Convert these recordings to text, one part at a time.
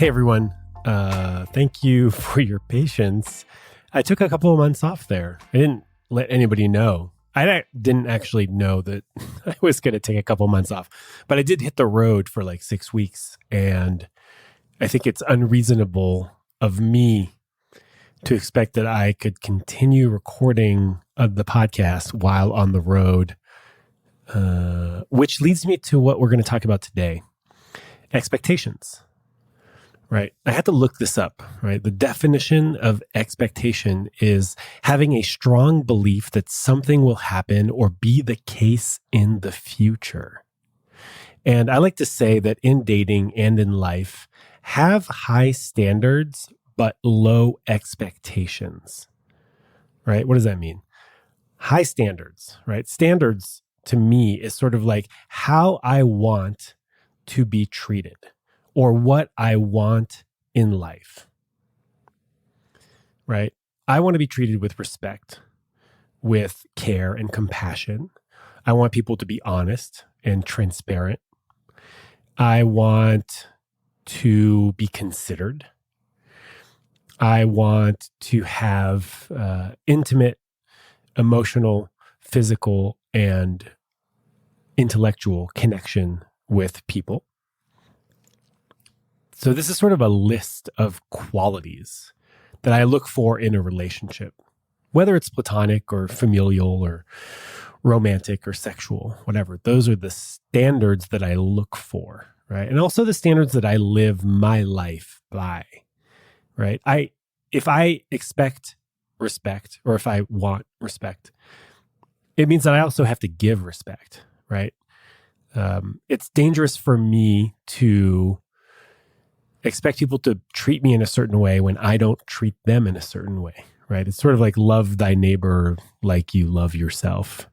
Hey everyone, thank you for your patience. I took a couple of months off there. I didn't let anybody know. Didn't actually know that I was going to take a couple of months off, but I did hit the road for like 6 weeks. And I think it's unreasonable of me to expect that I could continue recording the podcast while on the road, which leads me to what we're going to talk about today. Expectations. Right. I had to look this up, right? The definition of expectation is having a strong belief that something will happen or be the case in the future. And I like to say that in dating and in life, have high standards, but low expectations, right? What does that mean? High standards, right? Standards to me is sort of like how I want to be treated, or what I want in life, right? I want to be treated with respect, with care and compassion. I want people to be honest and transparent. I want to be considered. I want to have intimate, emotional, physical, and intellectual connection with people. So this is sort of a list of qualities that I look for in a relationship, whether it's platonic or familial or romantic or sexual, whatever. Those are the standards that I look for, right? And also the standards that I live my life by, right? If I expect respect, or if I want respect, it means that I also have to give respect, right? It's dangerous for me to expect people to treat me in a certain way when I don't treat them in a certain way, right? It's sort of like love thy neighbor like you love yourself.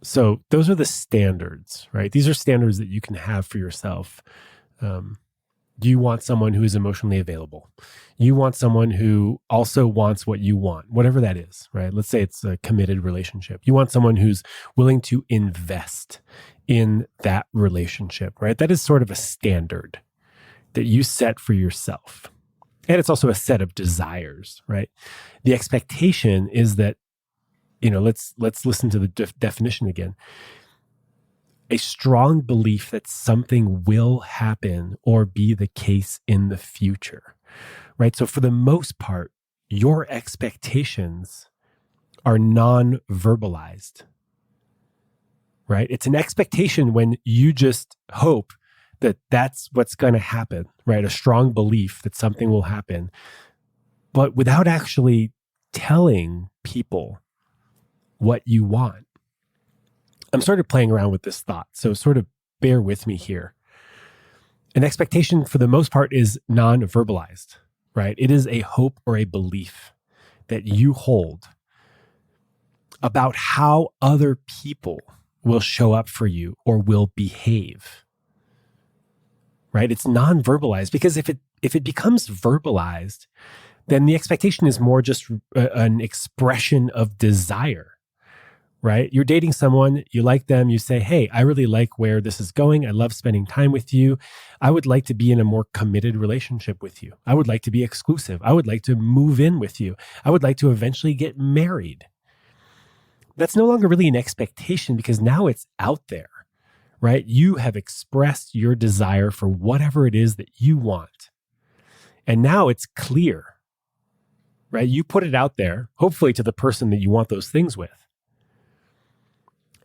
So those are the standards, right? These are standards that you can have for yourself. You want someone who is emotionally available. You want someone who also wants what you want, whatever that is, right? Let's say it's a committed relationship. You want someone who's willing to invest in that relationship, right? That is sort of a standard that you set for yourself. And it's also a set of desires, right? The expectation is that, let's listen to the definition again. A strong belief that something will happen or be the case in the future, right? So for the most part, your expectations are non-verbalized, right? It's an expectation when you just hope that that's what's going to happen, right? A strong belief that something will happen, but without actually telling people what you want. I'm sort of playing around with this thought, so sort of bear with me here. An expectation, for the most part, is non-verbalized, right? It is a hope or a belief that you hold about how other people will show up for you or will behave, right? It's non-verbalized because if it becomes verbalized, then the expectation is more just an expression of desire, right? You're dating someone, you like them, you say, hey, I really like where this is going. I love spending time with you. I would like to be in a more committed relationship with you. I would like to be exclusive. I would like to move in with you. I would like to eventually get married. That's no longer really an expectation because now it's out there, right? You have expressed your desire for whatever it is that you want. And now it's clear, right? You put it out there, hopefully to the person that you want those things with.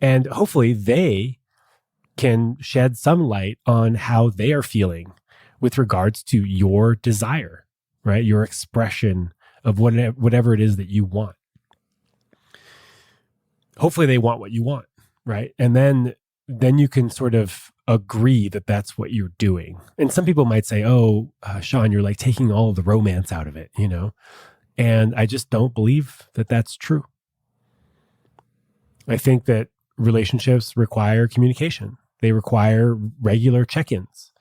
And hopefully they can shed some light on how they are feeling with regards to your desire, right? Your expression of whatever it is that you want. Hopefully they want what you want, right? And then you can sort of agree that that's what you're doing. And some people might say, Sean, you're like taking all of the romance out of it, And I just don't believe that that's true. I think that relationships require communication. They require regular check-ins.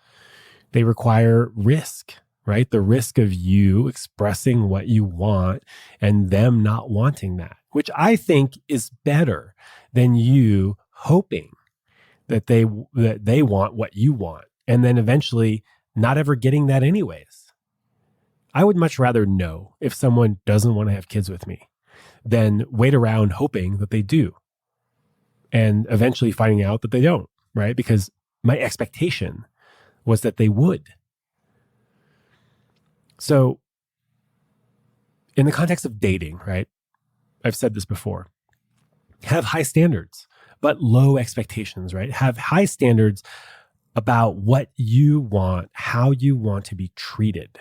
They require risk, right? The risk of you expressing what you want and them not wanting that, which I think is better than you hoping that they want what you want and then eventually not ever getting that anyways. I would much rather know if someone doesn't want to have kids with me than wait around hoping that they do and eventually finding out that they don't, right? Because my expectation was that they would. So in the context of dating, right? I've said this before. Have high standards, but low expectations, right? Have high standards about what you want, how you want to be treated,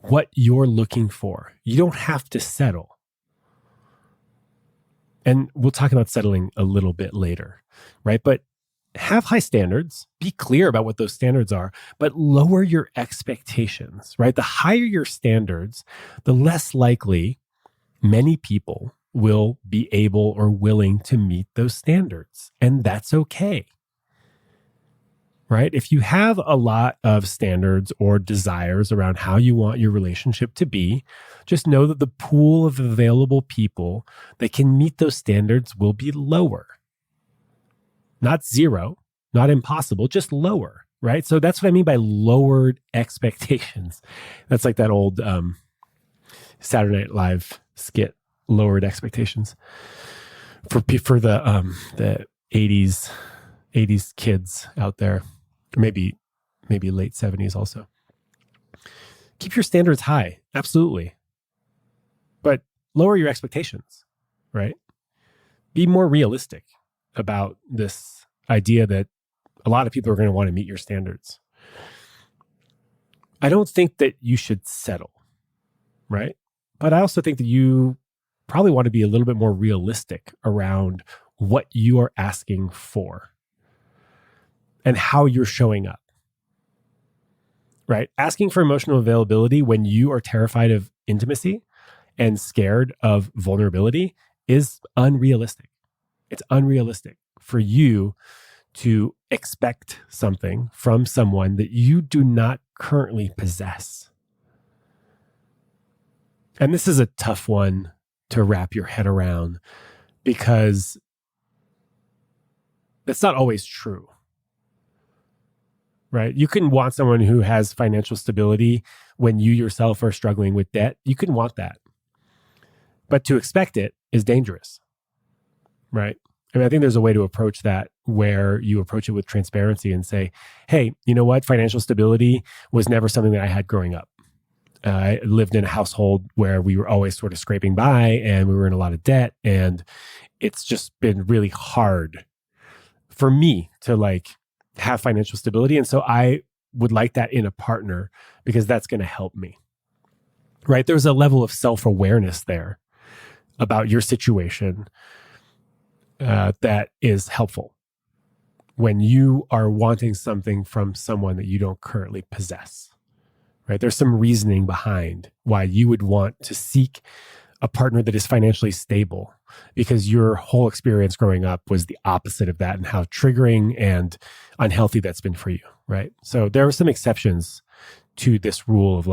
what you're looking for. You don't have to settle. And we'll talk about settling a little bit later, right? But have high standards, be clear about what those standards are, but lower your expectations, right? The higher your standards, the less likely many people will be able or willing to meet those standards. And that's okay, right? If you have a lot of standards or desires around how you want your relationship to be, just know that the pool of available people that can meet those standards will be lower. Not zero, not impossible, just lower, right? So that's what I mean by lowered expectations. That's like that old Saturday Night Live skit, lowered expectations for the 80s kids out there, maybe late 70s also. Keep your standards high, absolutely, but lower your expectations, right? Be more realistic about this idea that a lot of people are going to want to meet your standards. I don't think that you should settle, right? But I also think that you probably want to be a little bit more realistic around what you are asking for and how you're showing up, right? Asking for emotional availability when you are terrified of intimacy and scared of vulnerability is unrealistic. It's unrealistic for you to expect something from someone that you do not currently possess. And this is a tough one to wrap your head around because that's not always true, right? You can want someone who has financial stability when you yourself are struggling with debt. You can want that. But to expect it is dangerous, right? I mean, I think there's a way to approach that where you approach it with transparency and say, hey, you know what? Financial stability was never something that I had growing up. I lived in a household where we were always sort of scraping by and we were in a lot of debt. And it's just been really hard for me to have financial stability. And so I would like that in a partner because that's going to help me, right? There's a level of self-awareness there about your situation that is helpful when you are wanting something from someone that you don't currently possess, right? There's some reasoning behind why you would want to seek a partner that is financially stable because your whole experience growing up was the opposite of that and how triggering and unhealthy that's been for you, right? So there are some exceptions to this rule of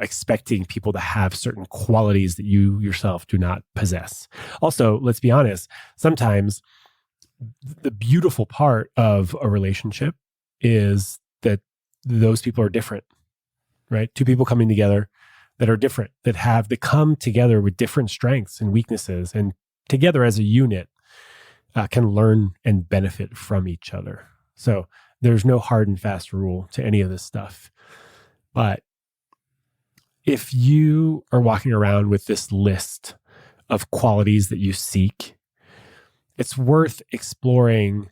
expecting people to have certain qualities that you yourself do not possess. Also, let's be honest, sometimes the beautiful part of a relationship is that those people are different, right? Two people coming together that are different, that come together with different strengths and weaknesses, and together as a unit can learn and benefit from each other. So there's no hard and fast rule to any of this stuff. But if you are walking around with this list of qualities that you seek, it's worth exploring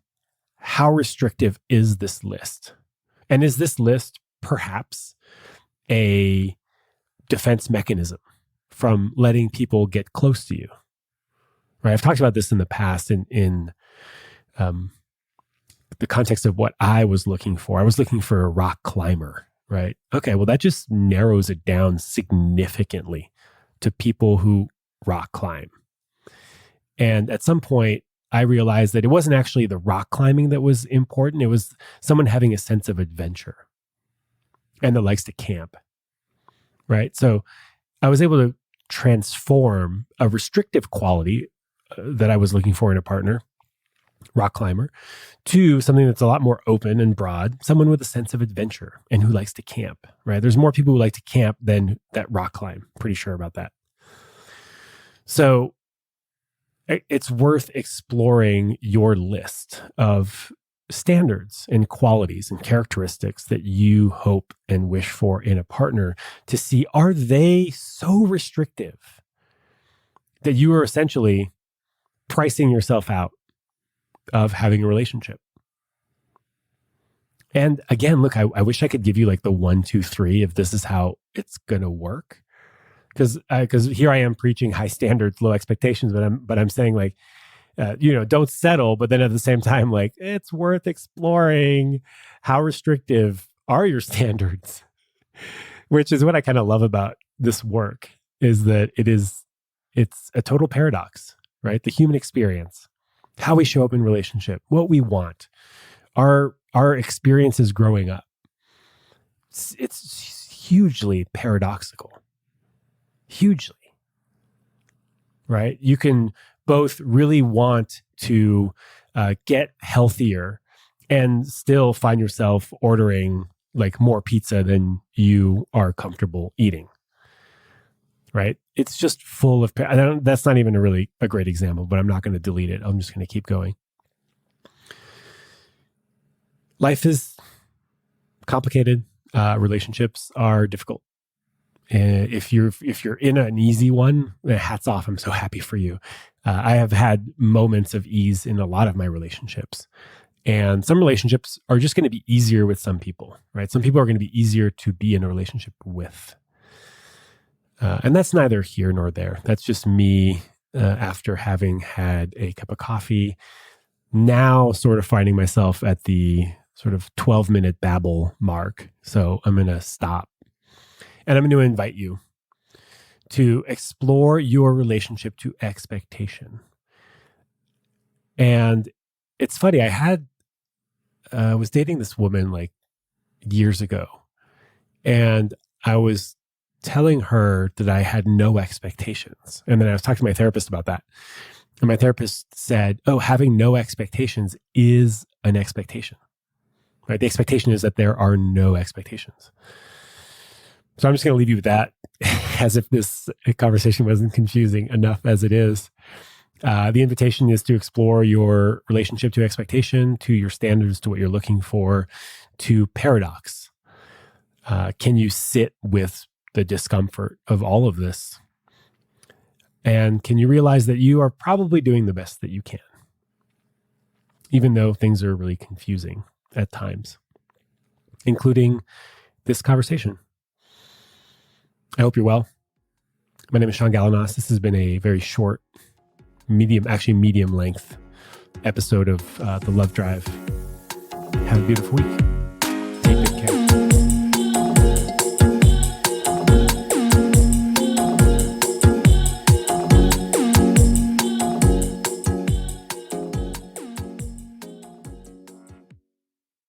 how restrictive is this list? And is this list perhaps a defense mechanism from letting people get close to you? Right? I've talked about this in the past in the context of what I was looking for. I was looking for a rock climber. Right. Okay. Well, that just narrows it down significantly to people who rock climb. And at some point, I realized that it wasn't actually the rock climbing that was important. It was someone having a sense of adventure and that likes to camp. Right. So I was able to transform a restrictive quality that I was looking for in a partner rock climber, to something that's a lot more open and broad, someone with a sense of adventure and who likes to camp, right? There's more people who like to camp than that rock climb. Pretty sure about that. So it's worth exploring your list of standards and qualities and characteristics that you hope and wish for in a partner to see, are they so restrictive that you are essentially pricing yourself out of having a relationship? And again, look, I wish I could give you like the 1, 2, 3 if this is how it's going to work. Because here I am preaching high standards, low expectations, but I'm saying like, don't settle. But then at the same time, like, it's worth exploring how restrictive are your standards, which is what I kind of love about this work, is that it's a total paradox, right? The human experience, how we show up in relationship, what we want, our experiences growing up. It's hugely paradoxical. Hugely, right? You can both really want to get healthier and still find yourself ordering like more pizza than you are comfortable eating, right? It's just full of, that's not even a great example, but I'm not going to delete it. I'm just going to keep going. Life is complicated. Relationships are difficult. If you're in an easy one, hats off. I'm so happy for you. I have had moments of ease in a lot of my relationships. And some relationships are just going to be easier with some people, right? Some people are going to be easier to be in a relationship with. And that's neither here nor there. That's just me after having had a cup of coffee, now sort of finding myself at the sort of 12-minute babble mark. So I'm going to stop. And I'm going to invite you to explore your relationship to expectation. And it's funny, I was dating this woman like years ago, and I was telling her that I had no expectations. And then I was talking to my therapist about that. And my therapist said, oh, having no expectations is an expectation, right? The expectation is that there are no expectations. So I'm just going to leave you with that, as if this conversation wasn't confusing enough as it is. The invitation is to explore your relationship to expectation, to your standards, to what you're looking for, to paradox. Can you sit with the discomfort of all of this? And can you realize that you are probably doing the best that you can, even though things are really confusing at times, including this conversation? I hope you're well. My name is Sean Galanos. This has been a very short, medium length episode of The Love Drive. Have a beautiful week.